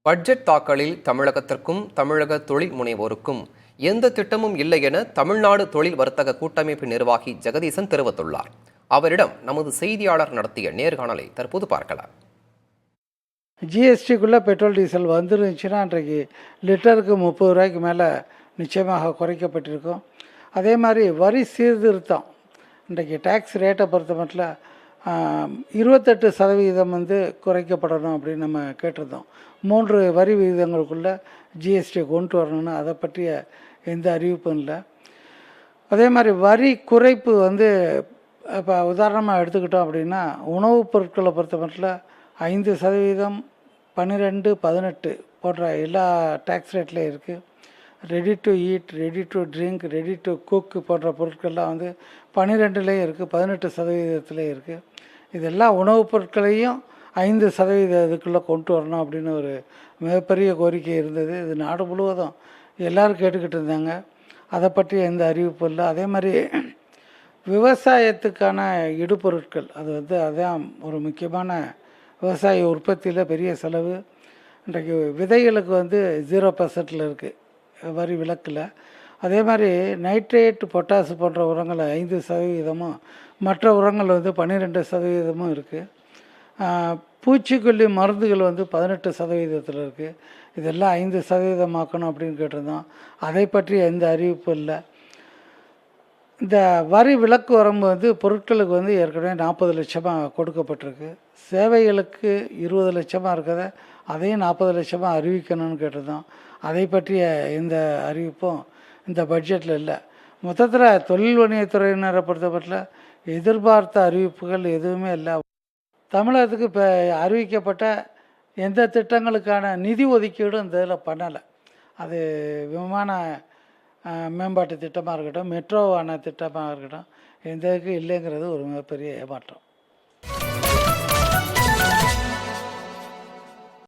Budget தாக்கலில் தமிழகத்திற்கும் தமிழக தொழில் முனைவோருக்கும் எந்த திட்டமும் இல்லை என தமிழ்நாடு தொழில் வர்த்தக கூட்டமைப்பு நிர்வாகி ஜெகதீசன் தெரிவித்துள்ளார். அவரிடம் நமது செய்தியாளர் நடத்திய நேர்காணலை தற்போது பார்க்கலாம். ஜிஎஸ்டிக்குள்ளே பெட்ரோல் டீசல் வந்துருந்துச்சுன்னா அன்றைக்கு லிட்டருக்கு 30 ரூபாய்க்கு மேலே நிச்சயமாக குறைக்கப்பட்டிருக்கும். அதே மாதிரி வரி சீர்திருத்தம் இன்றைக்கு டேக்ஸ் ரேட்டை பொறுத்த மட்டும் 28% குறைக்கப்படணும் அப்படின்னு நம்ம கேட்டிருந்தோம். 3 வரி விகிதங்களுக்குள்ளே ஜிஎஸ்டி கொண்டு வரணும்னு அதை பற்றிய எந்த அறிவிப்பும் இல்லை. அதே மாதிரி வரி குறைப்பு இப்போ உதாரணமாக எடுத்துக்கிட்டோம் அப்படின்னா உணவுப் பொருட்களை பொறுத்த மட்டும் 5%, 12, 18 போன்ற எல்லா டேக்ஸ் ரேட்லேயும் இருக்குது. Ready to eat, ready to drink, ready to cook போன்ற பொருட்கள்லாம் 12லேயும் இருக்குது, 18% இருக்குது. இதெல்லாம் உணவுப் பொருட்களையும் 5% கொண்டு வரணும் அப்படின்னு ஒரு மிகப்பெரிய கோரிக்கை இருந்தது. இது நாடு முழுவதும் எல்லோரும் கேட்டுக்கிட்டு இருந்தாங்க. அதை பற்றி எந்த அறிவிப்பும் இல்லை. அதே மாதிரி விவசாயத்துக்கான இடுபொருட்கள் அதுதான் ஒரு முக்கியமான விவசாய உற்பத்தியில் பெரிய செலவு. இன்றைக்கு விதைகளுக்கு 0% இருக்குது வரி விலக்கில். அதே மாதிரி நைட்ரேட், பொட்டாசு போன்ற உரங்கள் 5%, மற்ற உரங்கள் 12% இருக்குது. பூச்சிக்கொல்லி மருந்துகள் 18% இருக்குது. இதெல்லாம் 5% ஆக்கணும் அப்படின்னு கேட்டிருந்தோம். அதை பற்றி எந்த அறிவிப்பும் இல்லை. இந்த வரி விலக்கு வரம்பு பொருட்களுக்கு ஏற்கனவே 40 லட்சமாக கொடுக்கப்பட்டிருக்கு. சேவைகளுக்கு 20 லட்சமாக இருக்கிறத அதையும் 40 லட்சமாக அறிவிக்கணும்னு கேட்டிருந்தோம். அதை பற்றிய எந்த அறிவிப்பும் இந்த பட்ஜெட்டில் இல்லை. மொத்தத்தில் தொழில் வணிகத்துறையினரை பொறுத்தப்பட்டில் எதிர்பார்த்த அறிவிப்புகள் எதுவுமே இல்லை. தமிழகத்துக்கு இப்போ அறிவிக்கப்பட்ட எந்த திட்டங்களுக்கான நிதி ஒதுக்கீடும் இந்த இதில் பண்ணலை. அது விமான மேம்பாட்டு திட்டமாக இருக்கட்டும், மெட்ரோவான திட்டமாக இருக்கட்டும், எந்த இதுக்கும் இல்லைங்கிறது ஒரு மிகப்பெரிய ஏமாற்றம்.